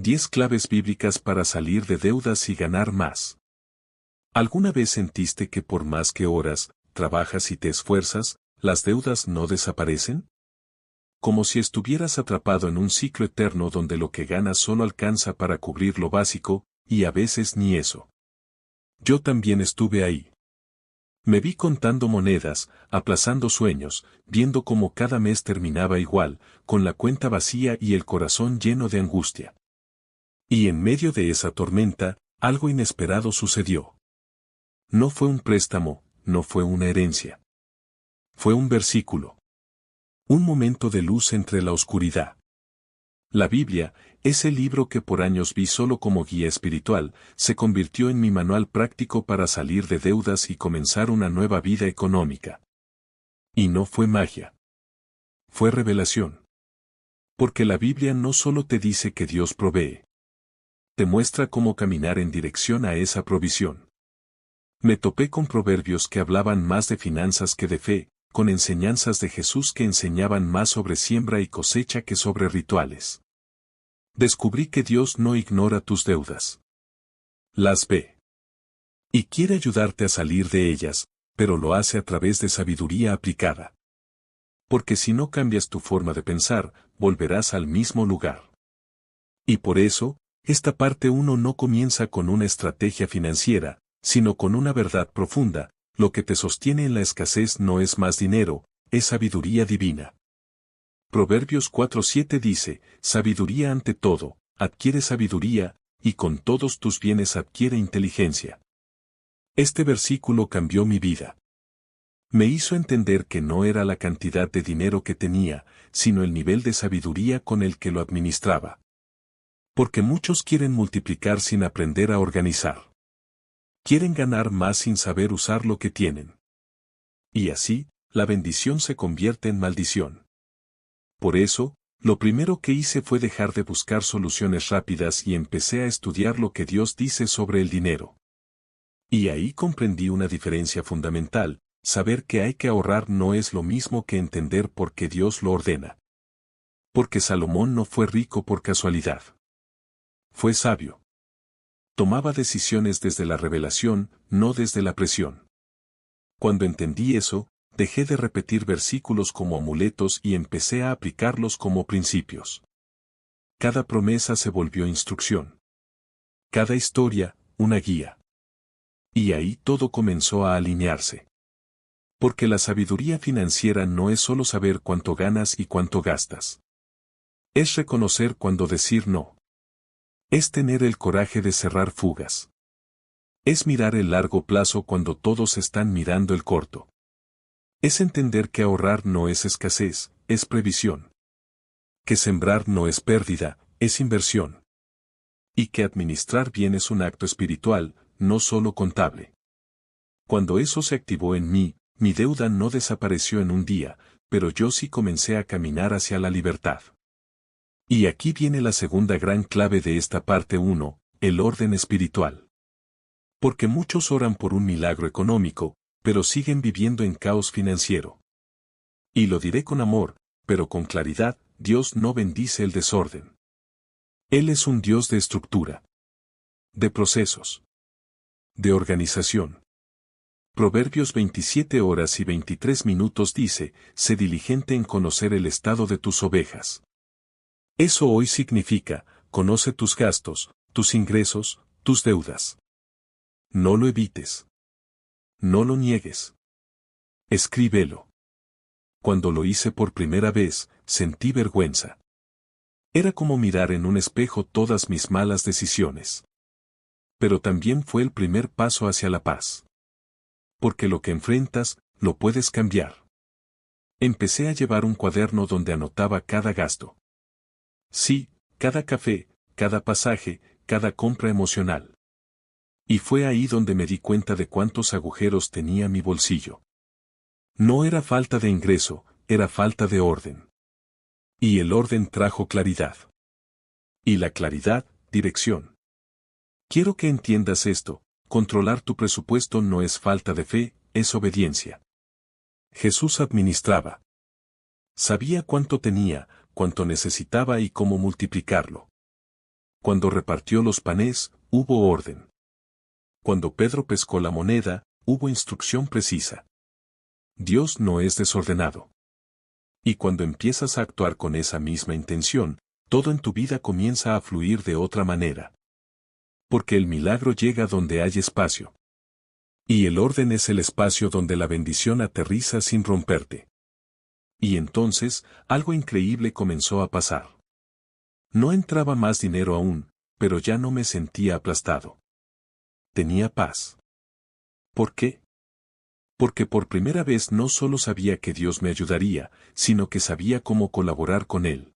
10 claves bíblicas para salir de deudas y ganar más. ¿Alguna vez sentiste que por más que oras, trabajas y te esfuerzas, las deudas no desaparecen? Como si estuvieras atrapado en un ciclo eterno donde lo que ganas solo alcanza para cubrir lo básico, y a veces ni eso. Yo también estuve ahí. Me vi contando monedas, aplazando sueños, viendo cómo cada mes terminaba igual, con la cuenta vacía y el corazón lleno de angustia. Y en medio de esa tormenta, algo inesperado sucedió. No fue un préstamo, no fue una herencia. Fue un versículo. Un momento de luz entre la oscuridad. La Biblia, ese libro que por años vi solo como guía espiritual, se convirtió en mi manual práctico para salir de deudas y comenzar una nueva vida económica. Y no fue magia. Fue revelación. Porque la Biblia no solo te dice que Dios provee. Te muestra cómo caminar en dirección a esa provisión. Me topé con proverbios que hablaban más de finanzas que de fe, con enseñanzas de Jesús que enseñaban más sobre siembra y cosecha que sobre rituales. Descubrí que Dios no ignora tus deudas. Las ve. Y quiere ayudarte a salir de ellas, pero lo hace a través de sabiduría aplicada. Porque si no cambias tu forma de pensar, volverás al mismo lugar. Y por eso, esta parte 1 no comienza con una estrategia financiera, sino con una verdad profunda: lo que te sostiene en la escasez no es más dinero, es sabiduría divina. Proverbios 4:7 dice, sabiduría ante todo, adquiere sabiduría, y con todos tus bienes adquiere inteligencia. Este versículo cambió mi vida. Me hizo entender que no era la cantidad de dinero que tenía, sino el nivel de sabiduría con el que lo administraba. Porque muchos quieren multiplicar sin aprender a organizar. Quieren ganar más sin saber usar lo que tienen. Y así, la bendición se convierte en maldición. Por eso, lo primero que hice fue dejar de buscar soluciones rápidas y empecé a estudiar lo que Dios dice sobre el dinero. Y ahí comprendí una diferencia fundamental: saber que hay que ahorrar no es lo mismo que entender por qué Dios lo ordena. Porque Salomón no fue rico por casualidad. Fue sabio. Tomaba decisiones desde la revelación, no desde la presión. Cuando entendí eso, dejé de repetir versículos como amuletos y empecé a aplicarlos como principios. Cada promesa se volvió instrucción. Cada historia, una guía. Y ahí todo comenzó a alinearse. Porque la sabiduría financiera no es solo saber cuánto ganas y cuánto gastas. Es reconocer cuándo decir no. Es tener el coraje de cerrar fugas. Es mirar el largo plazo cuando todos están mirando el corto. Es entender que ahorrar no es escasez, es previsión. Que sembrar no es pérdida, es inversión. Y que administrar bien es un acto espiritual, no solo contable. Cuando eso se activó en mí, mi deuda no desapareció en un día, pero yo sí comencé a caminar hacia la libertad. Y aquí viene la segunda gran clave de esta parte 1, el orden espiritual. Porque muchos oran por un milagro económico, pero siguen viviendo en caos financiero. Y lo diré con amor, pero con claridad: Dios no bendice el desorden. Él es un Dios de estructura. De procesos. De organización. Proverbios 27:23 dice, sé diligente en conocer el estado de tus ovejas. Eso hoy significa, conoce tus gastos, tus ingresos, tus deudas. No lo evites. No lo niegues. Escríbelo. Cuando lo hice por primera vez, sentí vergüenza. Era como mirar en un espejo todas mis malas decisiones. Pero también fue el primer paso hacia la paz. Porque lo que enfrentas, lo puedes cambiar. Empecé a llevar un cuaderno donde anotaba cada gasto. Sí, cada café, cada pasaje, cada compra emocional. Y fue ahí donde me di cuenta de cuántos agujeros tenía mi bolsillo. No era falta de ingreso, era falta de orden. Y el orden trajo claridad. Y la claridad, dirección. Quiero que entiendas esto: controlar tu presupuesto no es falta de fe, es obediencia. Jesús administraba. Sabía cuánto tenía, cuánto necesitaba y cómo multiplicarlo. Cuando repartió los panes, hubo orden. Cuando Pedro pescó la moneda, hubo instrucción precisa. Dios no es desordenado. Y cuando empiezas a actuar con esa misma intención, todo en tu vida comienza a fluir de otra manera. Porque el milagro llega donde hay espacio. Y el orden es el espacio donde la bendición aterriza sin romperte. Y entonces, algo increíble comenzó a pasar. No entraba más dinero aún, pero ya no me sentía aplastado. Tenía paz. ¿Por qué? Porque por primera vez no solo sabía que Dios me ayudaría, sino que sabía cómo colaborar con Él.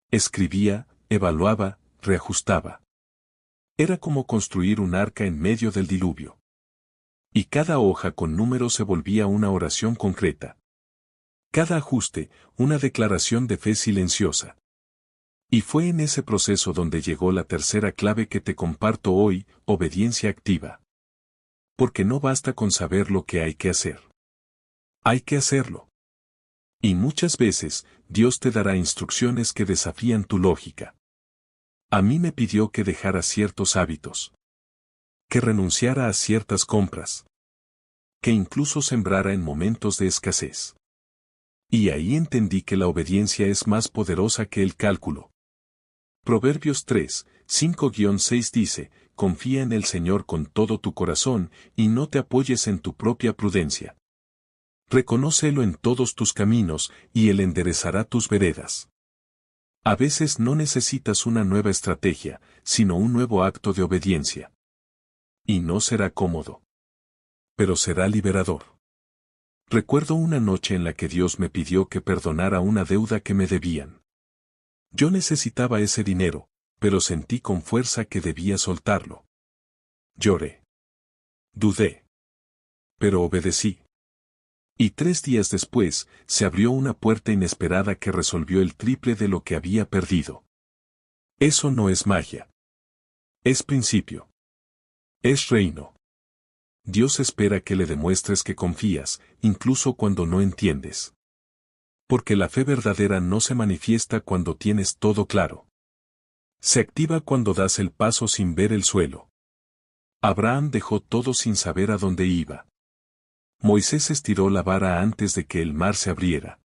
Escribía, evaluaba, reajustaba. Era como construir un arca en medio del diluvio. Y cada hoja con números se volvía una oración concreta. Cada ajuste, una declaración de fe silenciosa. Y fue en ese proceso donde llegó la tercera clave que te comparto hoy, obediencia activa. Porque no basta con saber lo que hay que hacer. Hay que hacerlo. Y muchas veces, Dios te dará instrucciones que desafían tu lógica. A mí me pidió que dejara ciertos hábitos. Que renunciara a ciertas compras. Que incluso sembrara en momentos de escasez. Y ahí entendí que la obediencia es más poderosa que el cálculo. Proverbios 3, 5-6 dice, confía en el Señor con todo tu corazón, y no te apoyes en tu propia prudencia. Reconócelo en todos tus caminos, y Él enderezará tus veredas. A veces no necesitas una nueva estrategia, sino un nuevo acto de obediencia. Y no será cómodo. Pero será liberador. Recuerdo una noche en la que Dios me pidió que perdonara una deuda que me debían. Yo necesitaba ese dinero, pero sentí con fuerza que debía soltarlo. Lloré. Dudé. Pero obedecí. Y 3 días después, se abrió una puerta inesperada que resolvió el triple de lo que había perdido. Eso no es magia. Es principio. Es reino. Dios espera que le demuestres que confías, incluso cuando no entiendes. Porque la fe verdadera no se manifiesta cuando tienes todo claro. Se activa cuando das el paso sin ver el suelo. Abraham dejó todo sin saber a dónde iba. Moisés estiró la vara antes de que el mar se abriera.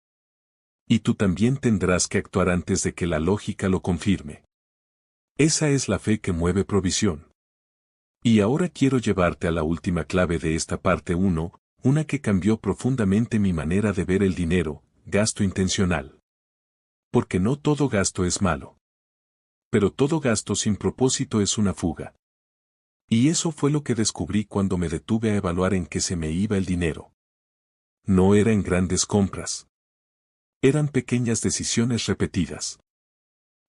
Y tú también tendrás que actuar antes de que la lógica lo confirme. Esa es la fe que mueve provisión. Y ahora quiero llevarte a la última clave de esta parte 1, una que cambió profundamente mi manera de ver el dinero, gasto intencional. Porque no todo gasto es malo. Pero todo gasto sin propósito es una fuga. Y eso fue lo que descubrí cuando me detuve a evaluar en qué se me iba el dinero. No era en grandes compras. Eran pequeñas decisiones repetidas.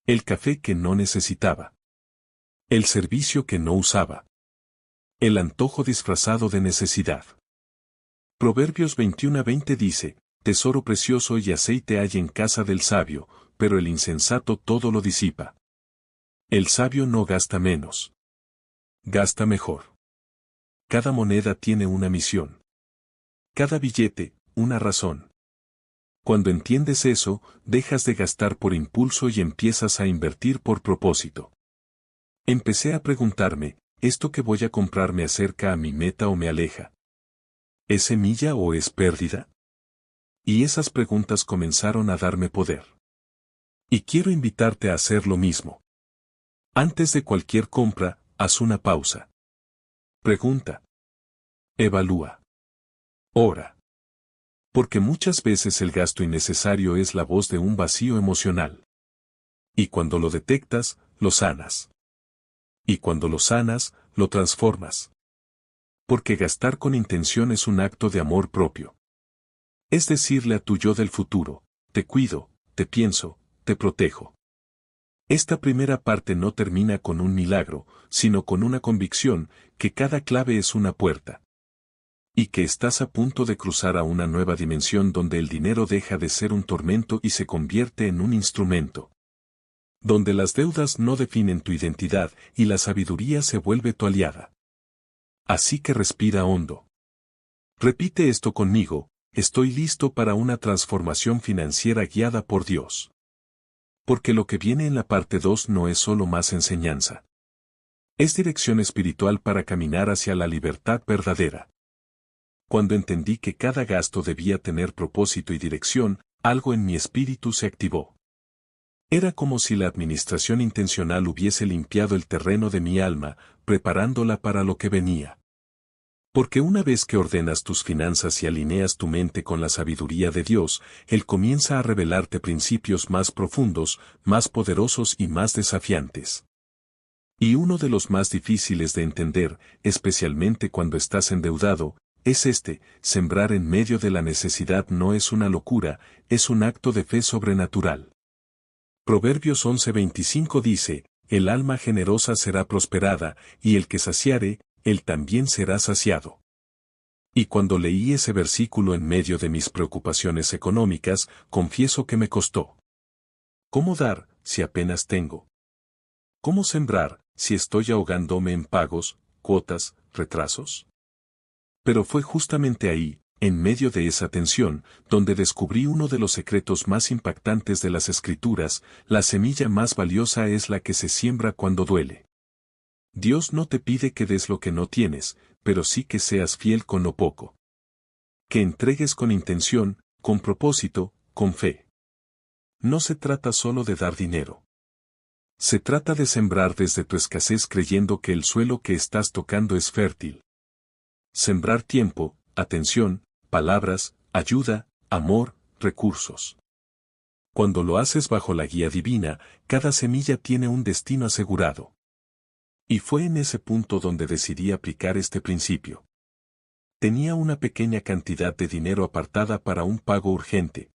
El café que no necesitaba. El servicio que no usaba. El antojo disfrazado de necesidad. Proverbios 21:20 dice, tesoro precioso y aceite hay en casa del sabio, pero el insensato todo lo disipa. El sabio no gasta menos. Gasta mejor. Cada moneda tiene una misión. Cada billete, una razón. Cuando entiendes eso, dejas de gastar por impulso y empiezas a invertir por propósito. Empecé a preguntarme, ¿esto que voy a comprar me acerca a mi meta o me aleja? ¿Es semilla o es pérdida? Y esas preguntas comenzaron a darme poder. Y quiero invitarte a hacer lo mismo. Antes de cualquier compra, haz una pausa. Pregunta. Evalúa. Ora. Porque muchas veces el gasto innecesario es la voz de un vacío emocional. Y cuando lo detectas, lo sanas. Y cuando lo sanas, lo transformas. Porque gastar con intención es un acto de amor propio. Es decirle a tu yo del futuro, te cuido, te pienso, te protejo. Esta primera parte no termina con un milagro, sino con una convicción, que cada clave es una puerta. Y que estás a punto de cruzar a una nueva dimensión donde el dinero deja de ser un tormento y se convierte en un instrumento. Donde las deudas no definen tu identidad y la sabiduría se vuelve tu aliada. Así que respira hondo. Repite esto conmigo, estoy listo para una transformación financiera guiada por Dios. Porque lo que viene en la parte 2 no es solo más enseñanza. Es dirección espiritual para caminar hacia la libertad verdadera. Cuando entendí que cada gasto debía tener propósito y dirección, algo en mi espíritu se activó. Era como si la administración intencional hubiese limpiado el terreno de mi alma, preparándola para lo que venía. Porque una vez que ordenas tus finanzas y alineas tu mente con la sabiduría de Dios, Él comienza a revelarte principios más profundos, más poderosos y más desafiantes. Y uno de los más difíciles de entender, especialmente cuando estás endeudado, es sembrar en medio de la necesidad no es una locura, es un acto de fe sobrenatural. Proverbios 11:25 dice, el alma generosa será prosperada, y el que saciare, él también será saciado. Y cuando leí ese versículo en medio de mis preocupaciones económicas, confieso que me costó. ¿Cómo dar, si apenas tengo? ¿Cómo sembrar, si estoy ahogándome en pagos, cuotas, retrasos? Pero fue justamente ahí, en medio de esa tensión, donde descubrí uno de los secretos más impactantes de las Escrituras: la semilla más valiosa es la que se siembra cuando duele. Dios no te pide que des lo que no tienes, pero sí que seas fiel con lo poco. Que entregues con intención, con propósito, con fe. No se trata solo de dar dinero. Se trata de sembrar desde tu escasez creyendo que el suelo que estás tocando es fértil. Sembrar tiempo, atención, palabras, ayuda, amor, recursos. Cuando lo haces bajo la guía divina, cada semilla tiene un destino asegurado. Y fue en ese punto donde decidí aplicar este principio. Tenía una pequeña cantidad de dinero apartada para un pago urgente.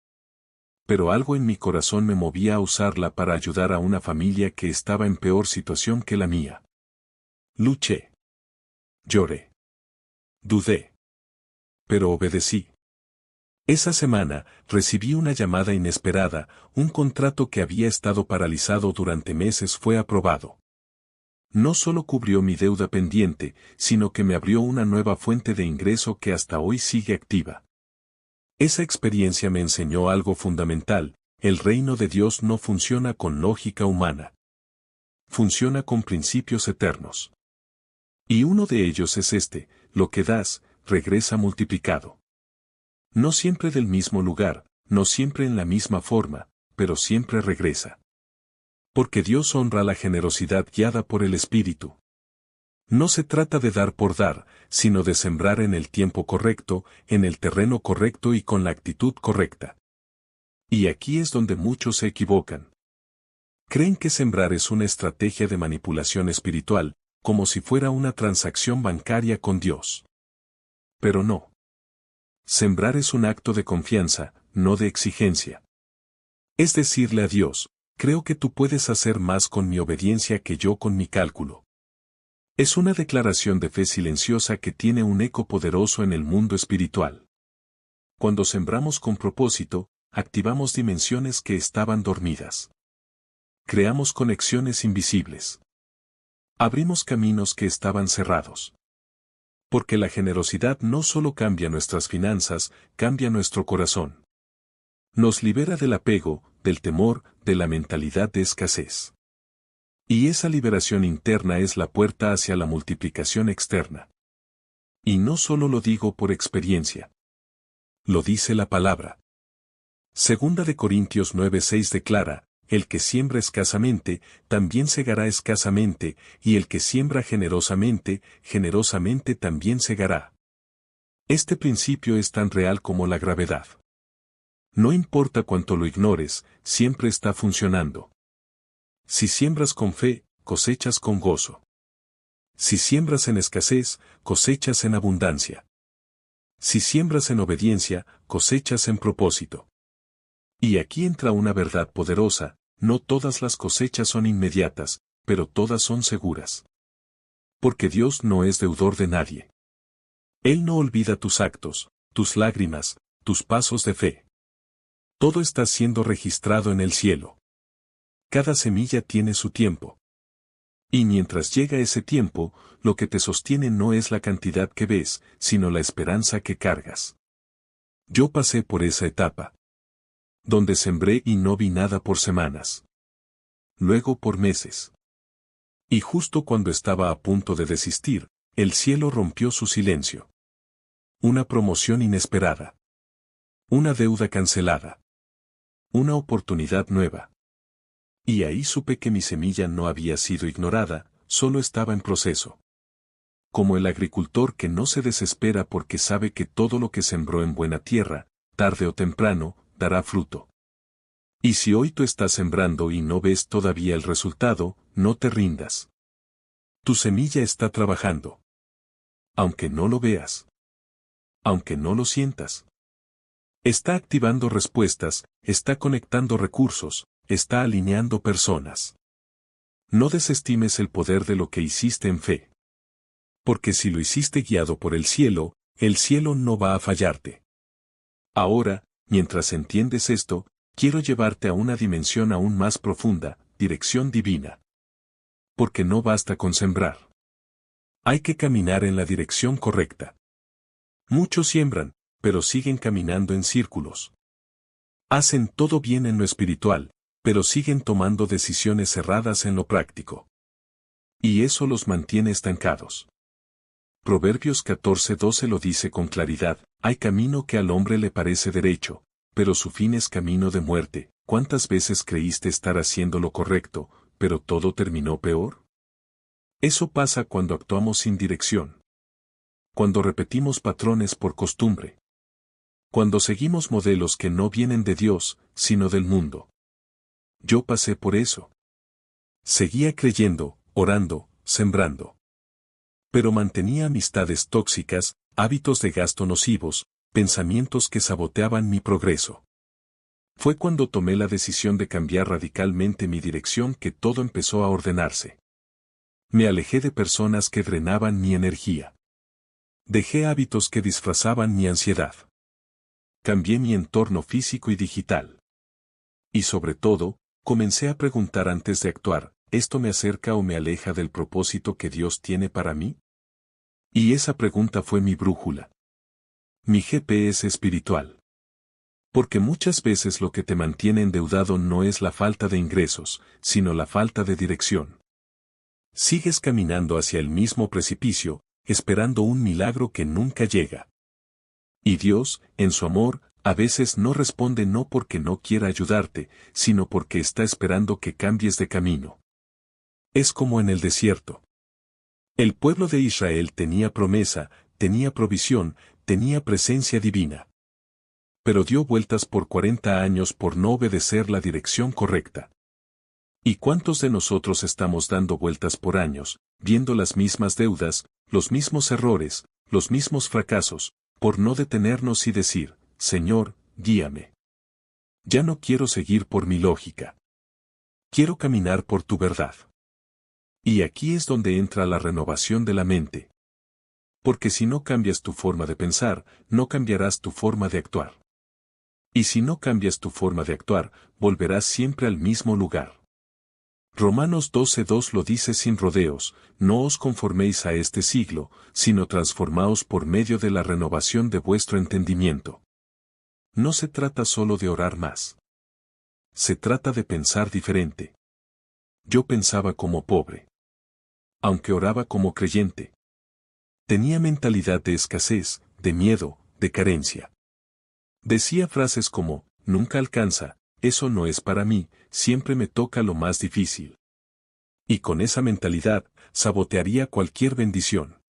Pero algo en mi corazón me movía a usarla para ayudar a una familia que estaba en peor situación que la mía. Luché. Lloré. Dudé. Pero obedecí. Esa semana, recibí una llamada inesperada: un contrato que había estado paralizado durante meses fue aprobado. No solo cubrió mi deuda pendiente, sino que me abrió una nueva fuente de ingreso que hasta hoy sigue activa. Esa experiencia me enseñó algo fundamental: el reino de Dios no funciona con lógica humana. Funciona con principios eternos. Y uno de ellos es lo que das, regresa multiplicado. No siempre del mismo lugar, no siempre en la misma forma, pero siempre regresa. Porque Dios honra la generosidad guiada por el Espíritu. No se trata de dar por dar, sino de sembrar en el tiempo correcto, en el terreno correcto y con la actitud correcta. Y aquí es donde muchos se equivocan. Creen que sembrar es una estrategia de manipulación espiritual, como si fuera una transacción bancaria con Dios. Pero no. Sembrar es un acto de confianza, no de exigencia. Es decirle a Dios: creo que tú puedes hacer más con mi obediencia que yo con mi cálculo. Es una declaración de fe silenciosa que tiene un eco poderoso en el mundo espiritual. Cuando sembramos con propósito, activamos dimensiones que estaban dormidas. Creamos conexiones invisibles. Abrimos caminos que estaban cerrados. Porque la generosidad no solo cambia nuestras finanzas, cambia nuestro corazón. Nos libera del apego, del temor, de la mentalidad de escasez. Y esa liberación interna es la puerta hacia la multiplicación externa. Y no solo lo digo por experiencia. Lo dice la palabra. Segunda de Corintios 9:6 declara: el que siembra escasamente, también segará escasamente, y el que siembra generosamente, generosamente también segará. Este principio es tan real como la gravedad. No importa cuánto lo ignores, siempre está funcionando. Si siembras con fe, cosechas con gozo. Si siembras en escasez, cosechas en abundancia. Si siembras en obediencia, cosechas en propósito. Y aquí entra una verdad poderosa: no todas las cosechas son inmediatas, pero todas son seguras. Porque Dios no es deudor de nadie. Él no olvida tus actos, tus lágrimas, tus pasos de fe. Todo está siendo registrado en el cielo. Cada semilla tiene su tiempo. Y mientras llega ese tiempo, lo que te sostiene no es la cantidad que ves, sino la esperanza que cargas. Yo pasé por esa etapa. Donde sembré y no vi nada por semanas. luego por meses. Y justo cuando estaba a punto de desistir, el cielo rompió su silencio. Una promoción inesperada. Una deuda cancelada. Una oportunidad nueva. Y ahí supe que mi semilla no había sido ignorada, solo estaba en proceso. Como el agricultor que no se desespera porque sabe que todo lo que sembró en buena tierra, tarde o temprano, dará fruto. Y si hoy tú estás sembrando y no ves todavía el resultado, no te rindas. Tu semilla está trabajando. Aunque no lo veas. Aunque no lo sientas. Está activando respuestas, está conectando recursos, está alineando personas. No desestimes el poder de lo que hiciste en fe. Porque si lo hiciste guiado por el cielo no va a fallarte. Ahora, mientras entiendes esto, quiero llevarte a una dimensión aún más profunda, dirección divina. Porque no basta con sembrar. Hay que caminar en la dirección correcta. Muchos siembran, pero siguen caminando en círculos. Hacen todo bien en lo espiritual, pero siguen tomando decisiones erradas en lo práctico. Y eso los mantiene estancados. Proverbios 14:12 lo dice con claridad, hay camino que al hombre le parece derecho, pero su fin es camino de muerte. ¿Cuántas veces creíste estar haciendo lo correcto, pero todo terminó peor? Eso pasa cuando actuamos sin dirección. Cuando repetimos patrones por costumbre. Cuando seguimos modelos que no vienen de Dios, sino del mundo. Yo pasé por eso. Seguía creyendo, orando, sembrando. Pero mantenía amistades tóxicas, hábitos de gasto nocivos, pensamientos que saboteaban mi progreso. Fue cuando tomé la decisión de cambiar radicalmente mi dirección que todo empezó a ordenarse. Me alejé de personas que drenaban mi energía. Dejé hábitos que disfrazaban mi ansiedad. Cambié mi entorno físico y digital. Y sobre todo, comencé a preguntar antes de actuar, ¿esto me acerca o me aleja del propósito que Dios tiene para mí? Y esa pregunta fue mi brújula. Mi GPS espiritual. Porque muchas veces lo que te mantiene endeudado no es la falta de ingresos, sino la falta de dirección. Sigues caminando hacia el mismo precipicio, esperando un milagro que nunca llega. Y Dios, en su amor, a veces no responde no porque no quiera ayudarte, sino porque está esperando que cambies de camino. Es como en el desierto. El pueblo de Israel tenía promesa, tenía provisión, tenía presencia divina. Pero dio vueltas por 40 años por no obedecer la dirección correcta. ¿Y cuántos de nosotros estamos dando vueltas por años, viendo las mismas deudas, los mismos errores, los mismos fracasos, por no detenernos y decir, Señor, guíame? Ya no quiero seguir por mi lógica. Quiero caminar por tu verdad. Y aquí es donde entra la renovación de la mente. Porque si no cambias tu forma de pensar, no cambiarás tu forma de actuar. Y si no cambias tu forma de actuar, volverás siempre al mismo lugar. Romanos 12:2 lo dice sin rodeos, no os conforméis a este siglo, sino transformaos por medio de la renovación de vuestro entendimiento. No se trata solo de orar más. Se trata de pensar diferente. Yo pensaba como pobre. Aunque oraba como creyente. Tenía mentalidad de escasez, de miedo, de carencia. Decía frases como, nunca alcanza, eso no es para mí, siempre me toca lo más difícil. Y con esa mentalidad, sabotearía cualquier bendición.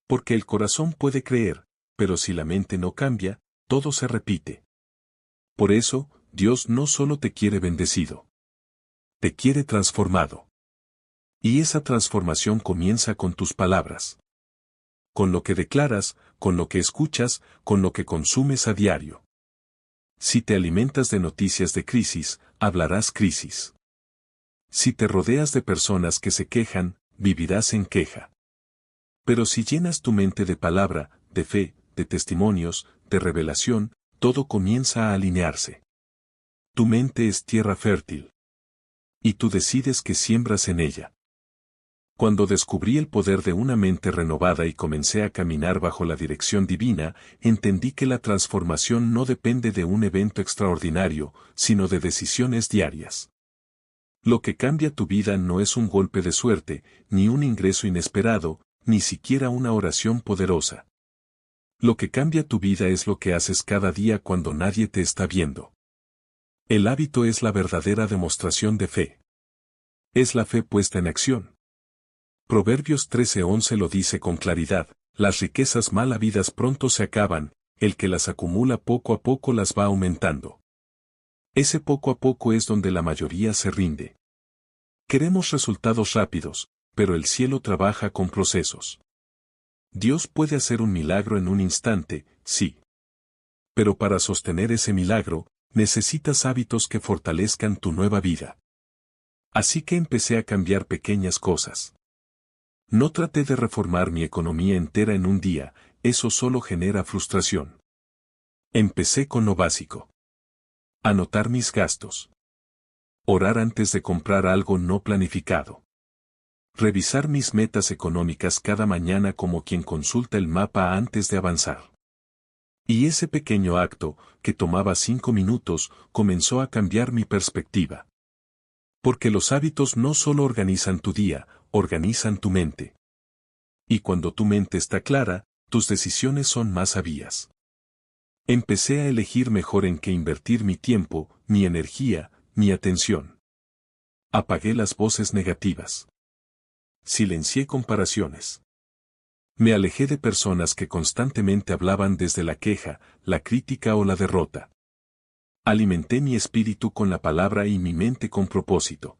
Porque el corazón puede creer, pero si la mente no cambia, todo se repite. Por eso, Dios no solo te quiere bendecido. Te quiere transformado. Y esa transformación comienza con tus palabras. Con lo que declaras, con lo que escuchas, con lo que consumes a diario. Si te alimentas de noticias de crisis, hablarás crisis. Si te rodeas de personas que se quejan, vivirás en queja. Pero si llenas tu mente de palabra, de fe, de testimonios, de revelación, todo comienza a alinearse. Tu mente es tierra fértil. Y tú decides que siembras en ella. Cuando descubrí el poder de una mente renovada y comencé a caminar bajo la dirección divina, entendí que la transformación no depende de un evento extraordinario, sino de decisiones diarias. Lo que cambia tu vida no es un golpe de suerte, ni un ingreso inesperado, ni siquiera una oración poderosa. Lo que cambia tu vida es lo que haces cada día cuando nadie te está viendo. El hábito es la verdadera demostración de fe. Es la fe puesta en acción. Proverbios 13:11 lo dice con claridad: las riquezas mal habidas pronto se acaban, el que las acumula poco a poco las va aumentando. Ese poco a poco es donde la mayoría se rinde. Queremos resultados rápidos, pero el cielo trabaja con procesos. Dios puede hacer un milagro en un instante, sí. Pero para sostener ese milagro, necesitas hábitos que fortalezcan tu nueva vida. Así que empecé a cambiar pequeñas cosas. No traté de reformar mi economía entera en un día, eso solo genera frustración. Empecé con lo básico. Anotar mis gastos. Orar antes de comprar algo no planificado. Revisar mis metas económicas cada mañana como quien consulta el mapa antes de avanzar. Y ese pequeño acto, que tomaba 5 minutos, comenzó a cambiar mi perspectiva. Porque los hábitos no solo organizan tu día, organizan tu mente. Y cuando tu mente está clara, tus decisiones son más sabias. Empecé a elegir mejor en qué invertir mi tiempo, mi energía, mi atención. Apagué las voces negativas. Silencié comparaciones. Me alejé de personas que constantemente hablaban desde la queja, la crítica o la derrota. Alimenté mi espíritu con la palabra y mi mente con propósito.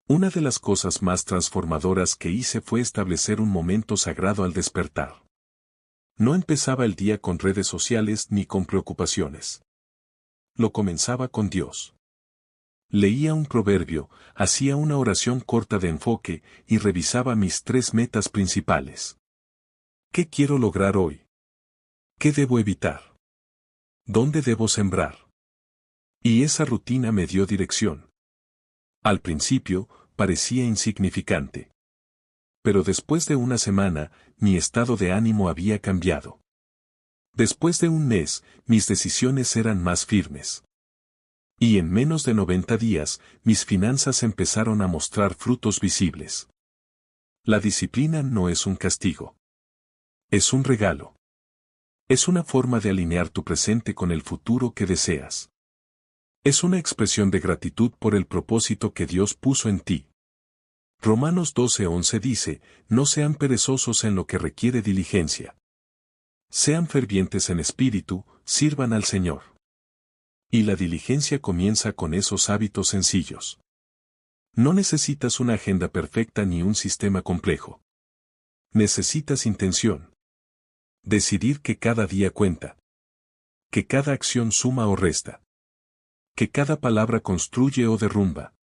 Una de las cosas más transformadoras que hice fue establecer un momento sagrado al despertar. No empezaba el día con redes sociales ni con preocupaciones. Lo comenzaba con Dios. Leía un proverbio, hacía una oración corta de enfoque y revisaba mis 3 metas principales. ¿Qué quiero lograr hoy? ¿Qué debo evitar? ¿Dónde debo sembrar? Y esa rutina me dio dirección. Al principio, parecía insignificante. Pero después de una semana, mi estado de ánimo había cambiado. Después de un mes, mis decisiones eran más firmes. Y en menos de 90 días, mis finanzas empezaron a mostrar frutos visibles. La disciplina no es un castigo. Es un regalo. Es una forma de alinear tu presente con el futuro que deseas. Es una expresión de gratitud por el propósito que Dios puso en ti. Romanos 12:11 dice: no sean perezosos en lo que requiere diligencia. Sean fervientes en espíritu, sirvan al Señor. Y la diligencia comienza con esos hábitos sencillos. No necesitas una agenda perfecta ni un sistema complejo. Necesitas intención. Decidir que cada día cuenta. Que cada acción suma o resta. Que cada palabra construye o derrumba.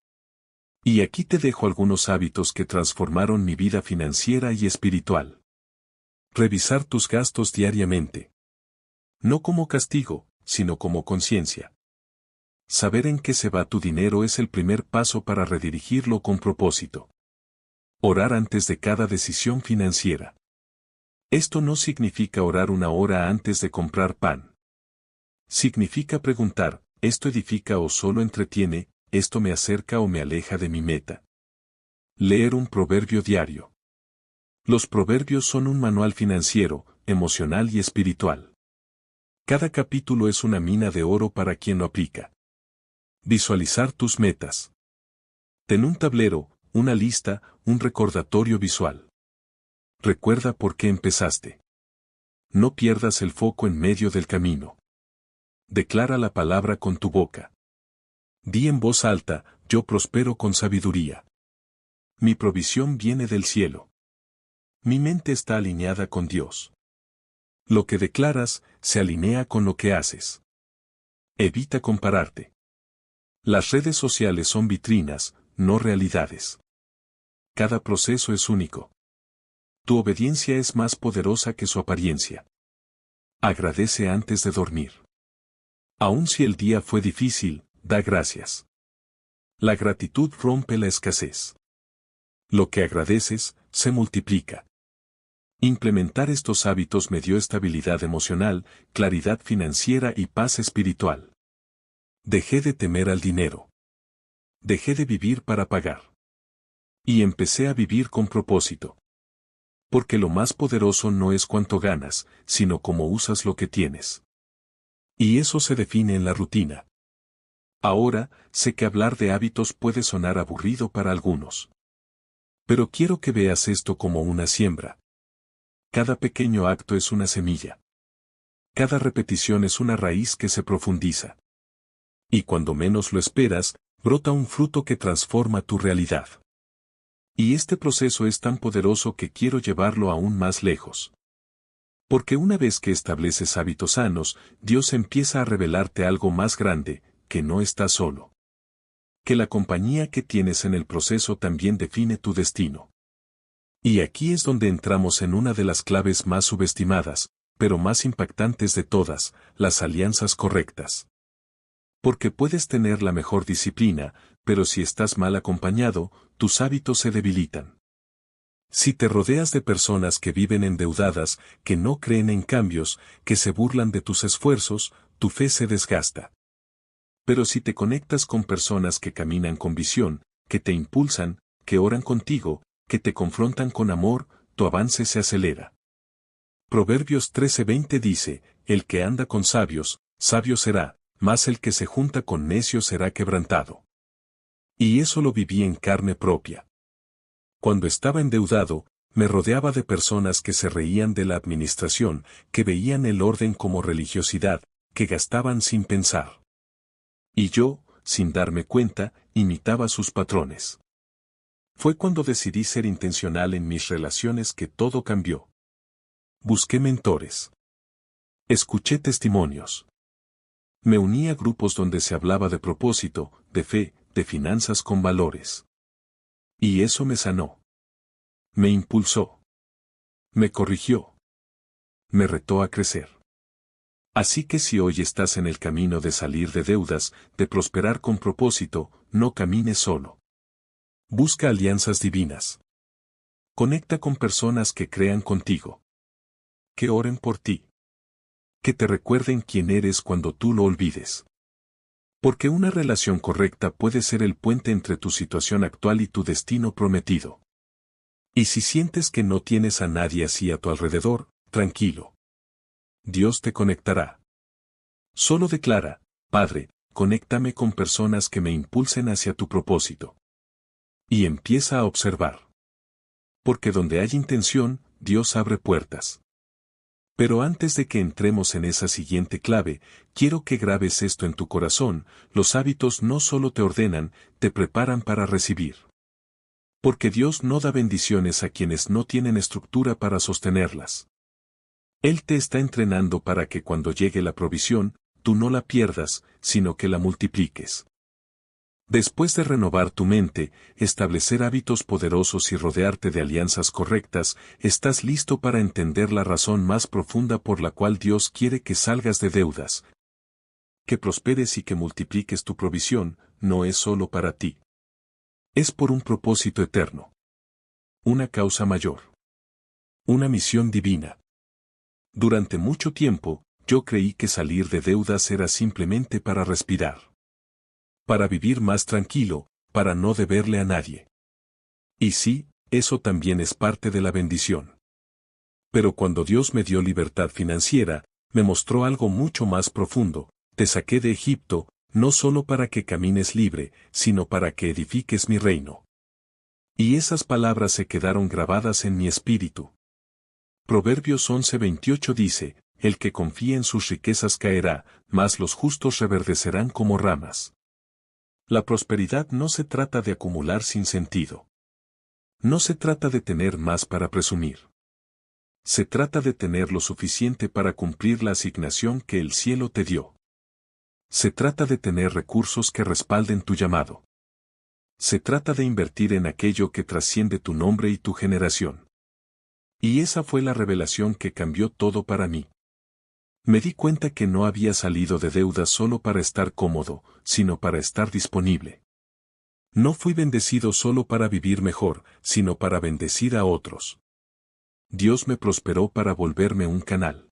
Y aquí te dejo algunos hábitos que transformaron mi vida financiera y espiritual. Revisar tus gastos diariamente. No como castigo, sino como conciencia. Saber en qué se va tu dinero es el primer paso para redirigirlo con propósito. Orar antes de cada decisión financiera. Esto no significa orar una hora antes de comprar pan. Significa preguntar: ¿esto edifica o solo entretiene? ¿Esto me acerca o me aleja de mi meta? Leer un proverbio diario. Los proverbios son un manual financiero, emocional y espiritual. Cada capítulo es una mina de oro para quien lo aplica. Visualizar tus metas. Ten un tablero, una lista, un recordatorio visual. Recuerda por qué empezaste. No pierdas el foco en medio del camino. Declara la palabra con tu boca. Di en voz alta: yo prospero con sabiduría. Mi provisión viene del cielo. Mi mente está alineada con Dios. Lo que declaras se alinea con lo que haces. Evita compararte. Las redes sociales son vitrinas, no realidades. Cada proceso es único. Tu obediencia es más poderosa que su apariencia. Agradece antes de dormir. Aun si el día fue difícil, da gracias. La gratitud rompe la escasez. Lo que agradeces, se multiplica. Implementar estos hábitos me dio estabilidad emocional, claridad financiera y paz espiritual. Dejé de temer al dinero. Dejé de vivir para pagar. Y empecé a vivir con propósito. Porque lo más poderoso no es cuánto ganas, sino cómo usas lo que tienes. Y eso se define en la rutina. Ahora, sé que hablar de hábitos puede sonar aburrido para algunos. Pero quiero que veas esto como una siembra. Cada pequeño acto es una semilla. Cada repetición es una raíz que se profundiza. Y cuando menos lo esperas, brota un fruto que transforma tu realidad. Y este proceso es tan poderoso que quiero llevarlo aún más lejos. Porque una vez que estableces hábitos sanos, Dios empieza a revelarte algo más grande, que no estás solo. Que la compañía que tienes en el proceso también define tu destino. Y aquí es donde entramos en una de las claves más subestimadas, pero más impactantes de todas, las alianzas correctas. Porque puedes tener la mejor disciplina, pero si estás mal acompañado, tus hábitos se debilitan. Si te rodeas de personas que viven endeudadas, que no creen en cambios, que se burlan de tus esfuerzos, tu fe se desgasta. Pero si te conectas con personas que caminan con visión, que te impulsan, que oran contigo, que te confrontan con amor, tu avance se acelera. Proverbios 13:20 dice, el que anda con sabios, sabio será, mas el que se junta con necios será quebrantado. Y eso lo viví en carne propia. Cuando estaba endeudado, me rodeaba de personas que se reían de la administración, que veían el orden como religiosidad, que gastaban sin pensar. Y yo, sin darme cuenta, imitaba sus patrones. Fue cuando decidí ser intencional en mis relaciones que todo cambió. Busqué mentores. Escuché testimonios. Me uní a grupos donde se hablaba de propósito, de fe, de finanzas con valores. Y eso me sanó. Me impulsó. Me corrigió. Me retó a crecer. Así que si hoy estás en el camino de salir de deudas, de prosperar con propósito, no camines solo. Busca alianzas divinas. Conecta con personas que crean contigo. Que oren por ti. Que te recuerden quién eres cuando tú lo olvides. Porque una relación correcta puede ser el puente entre tu situación actual y tu destino prometido. Y si sientes que no tienes a nadie así a tu alrededor, tranquilo. Dios te conectará. Solo declara, Padre, conéctame con personas que me impulsen hacia tu propósito. Y empieza a observar. Porque donde hay intención, Dios abre puertas. Pero antes de que entremos en esa siguiente clave, quiero que grabes esto en tu corazón, los hábitos no solo te ordenan, te preparan para recibir. Porque Dios no da bendiciones a quienes no tienen estructura para sostenerlas. Él te está entrenando para que cuando llegue la provisión, tú no la pierdas, sino que la multipliques. Después de renovar tu mente, establecer hábitos poderosos y rodearte de alianzas correctas, estás listo para entender la razón más profunda por la cual Dios quiere que salgas de deudas. Que prosperes y que multipliques tu provisión, no es solo para ti. Es por un propósito eterno. Una causa mayor. Una misión divina. Durante mucho tiempo, yo creí que salir de deudas era simplemente para respirar. Para vivir más tranquilo, para no deberle a nadie. Y sí, eso también es parte de la bendición. Pero cuando Dios me dio libertad financiera, me mostró algo mucho más profundo. Te saqué de Egipto, no solo para que camines libre, sino para que edifiques mi reino. Y esas palabras se quedaron grabadas en mi espíritu. Proverbios 11:28 dice, el que confía en sus riquezas caerá, mas los justos reverdecerán como ramas. La prosperidad no se trata de acumular sin sentido. No se trata de tener más para presumir. Se trata de tener lo suficiente para cumplir la asignación que el cielo te dio. Se trata de tener recursos que respalden tu llamado. Se trata de invertir en aquello que trasciende tu nombre y tu generación. Y esa fue la revelación que cambió todo para mí. Me di cuenta que no había salido de deuda solo para estar cómodo, sino para estar disponible. No fui bendecido solo para vivir mejor, sino para bendecir a otros. Dios me prosperó para volverme un canal.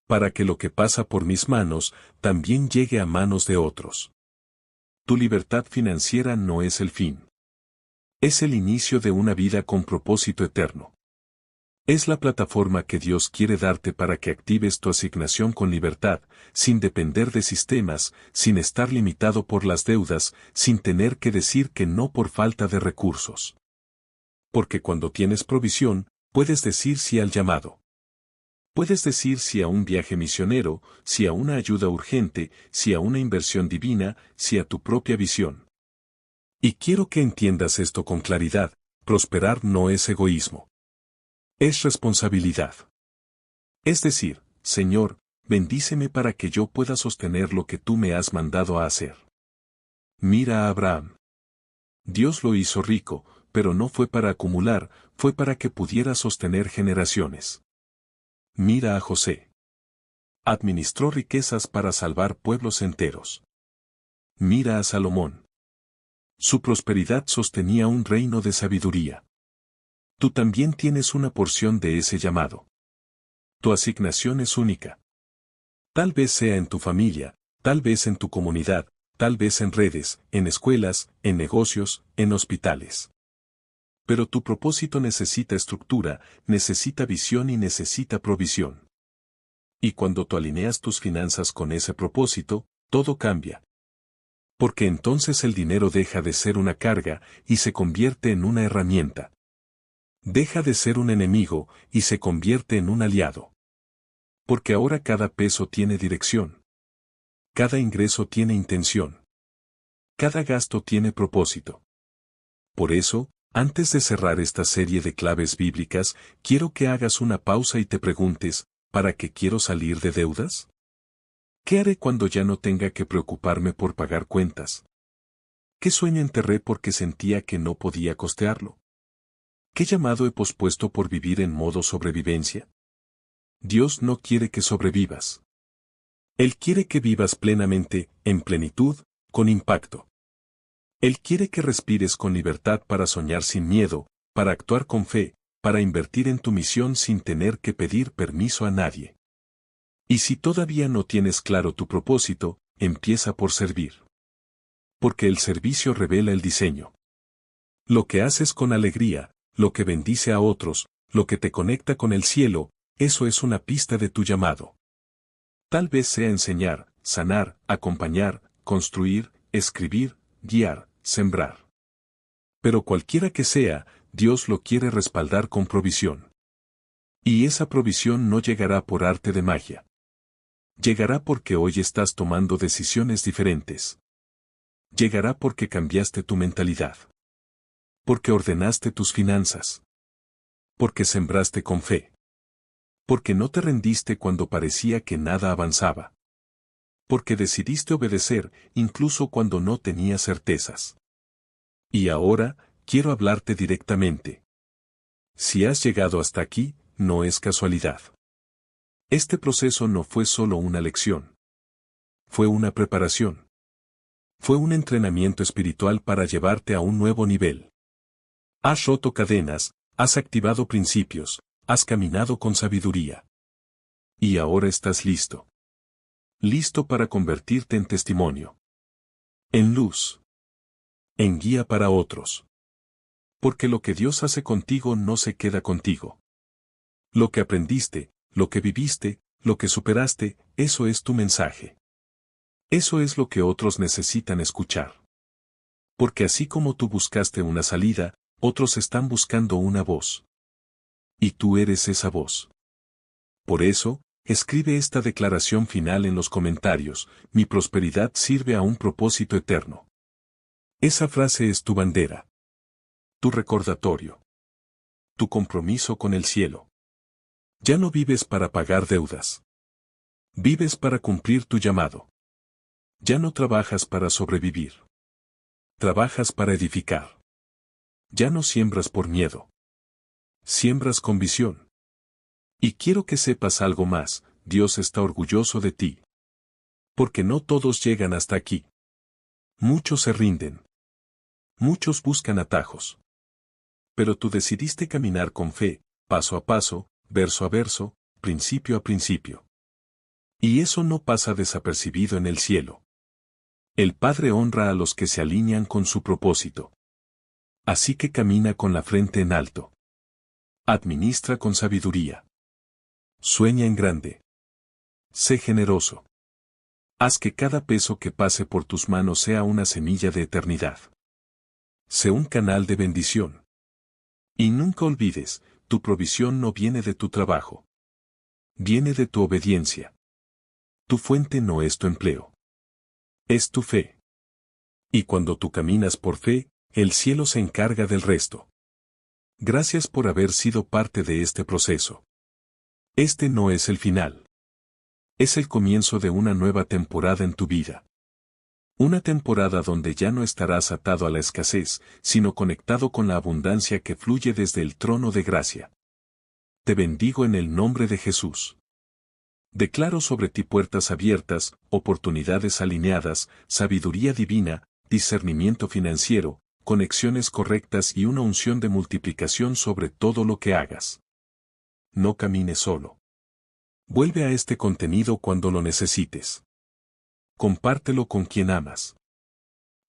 Para que lo que pasa por mis manos, también llegue a manos de otros. tu libertad financiera no es el fin. Es el inicio de una vida con propósito eterno. Es la plataforma que Dios quiere darte para que actives tu asignación con libertad, sin depender de sistemas, sin estar limitado por las deudas, sin tener que decir que no por falta de recursos. Porque cuando tienes provisión, puedes decir sí al llamado. Puedes decir sí a un viaje misionero, sí a una ayuda urgente, sí a una inversión divina, sí a tu propia visión. Y quiero que entiendas esto con claridad: prosperar no es egoísmo. Es responsabilidad. Es decir, Señor, bendíceme para que yo pueda sostener lo que tú me has mandado a hacer. Mira a Abraham. Dios lo hizo rico, pero no fue para acumular, fue para que pudiera sostener generaciones. Mira a José. Administró riquezas para salvar pueblos enteros. Mira a Salomón. Su prosperidad sostenía un reino de sabiduría. Tú también tienes una porción de ese llamado. Tu asignación es única. Tal vez sea en tu familia, tal vez en tu comunidad, tal vez en redes, en escuelas, en negocios, en hospitales. Pero tu propósito necesita estructura, necesita visión y necesita provisión. Y cuando tú alineas tus finanzas con ese propósito, todo cambia. Porque entonces el dinero deja de ser una carga y se convierte en una herramienta. Deja de ser un enemigo y se convierte en un aliado. Porque ahora cada peso tiene dirección. Cada ingreso tiene intención. Cada gasto tiene propósito. Por eso, antes de cerrar esta serie de claves bíblicas, quiero que hagas una pausa y te preguntes: ¿para qué quiero salir de deudas? ¿Qué haré cuando ya no tenga que preocuparme por pagar cuentas? ¿Qué sueño enterré porque sentía que no podía costearlo? ¿Qué llamado he pospuesto por vivir en modo sobrevivencia? Dios no quiere que sobrevivas. Él quiere que vivas plenamente, en plenitud, con impacto. Él quiere que respires con libertad para soñar sin miedo, para actuar con fe, para invertir en tu misión sin tener que pedir permiso a nadie. Y si todavía no tienes claro tu propósito, empieza por servir. Porque el servicio revela el diseño. Lo que haces con alegría, lo que bendice a otros, lo que te conecta con el cielo, eso es una pista de tu llamado. Tal vez sea enseñar, sanar, acompañar, construir, escribir, guiar, sembrar. Pero cualquiera que sea, Dios lo quiere respaldar con provisión. Y esa provisión no llegará por arte de magia. Llegará porque hoy estás tomando decisiones diferentes. Llegará porque cambiaste tu mentalidad. Porque ordenaste tus finanzas. Porque sembraste con fe. Porque no te rendiste cuando parecía que nada avanzaba. Porque decidiste obedecer, incluso cuando no tenías certezas. Y ahora, quiero hablarte directamente. Si has llegado hasta aquí, no es casualidad. Este proceso no fue solo una lección. Fue una preparación. Fue un entrenamiento espiritual para llevarte a un nuevo nivel. Has roto cadenas, has activado principios, has caminado con sabiduría. Y ahora estás listo. Listo para convertirte en testimonio. En luz. En guía para otros. Porque lo que Dios hace contigo no se queda contigo. Lo que aprendiste, lo que viviste, lo que superaste, eso es tu mensaje. Eso es lo que otros necesitan escuchar. Porque así como tú buscaste una salida, otros están buscando una voz. Y tú eres esa voz. Por eso, escribe esta declaración final en los comentarios: mi prosperidad sirve a un propósito eterno. Esa frase es tu bandera. Tu recordatorio. Tu compromiso con el cielo. Ya no vives para pagar deudas. Vives para cumplir tu llamado. Ya no trabajas para sobrevivir. Trabajas para edificar. Ya no siembras por miedo. Siembras con visión. Y quiero que sepas algo más: Dios está orgulloso de ti. Porque no todos llegan hasta aquí. Muchos se rinden. Muchos buscan atajos. Pero tú decidiste caminar con fe, paso a paso, verso a verso, principio a principio. Y eso no pasa desapercibido en el cielo. El Padre honra a los que se alinean con su propósito. Así que camina con la frente en alto. Administra con sabiduría. Sueña en grande. Sé generoso. Haz que cada peso que pase por tus manos sea una semilla de eternidad. Sé un canal de bendición. Y nunca olvides, tu provisión no viene de tu trabajo. Viene de tu obediencia. Tu fuente no es tu empleo. Es tu fe. Y cuando tú caminas por fe, el cielo se encarga del resto. Gracias por haber sido parte de este proceso. Este no es el final. Es el comienzo de una nueva temporada en tu vida. Una temporada donde ya no estarás atado a la escasez, sino conectado con la abundancia que fluye desde el trono de gracia. Te bendigo en el nombre de Jesús. Declaro sobre ti puertas abiertas, oportunidades alineadas, sabiduría divina, discernimiento financiero, conexiones correctas y una unción de multiplicación sobre todo lo que hagas. No camines solo. Vuelve a este contenido cuando lo necesites. Compártelo con quien amas.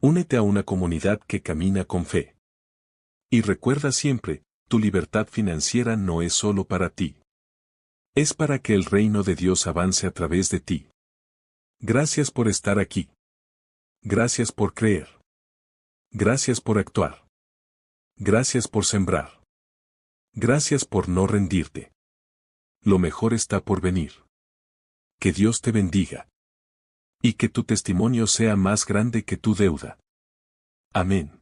Únete a una comunidad que camina con fe. Y recuerda siempre, tu libertad financiera no es solo para ti. Es para que el reino de Dios avance a través de ti. Gracias por estar aquí. Gracias por creer. Gracias por actuar. Gracias por sembrar. Gracias por no rendirte. Lo mejor está por venir. Que Dios te bendiga. Y que tu testimonio sea más grande que tu deuda. Amén.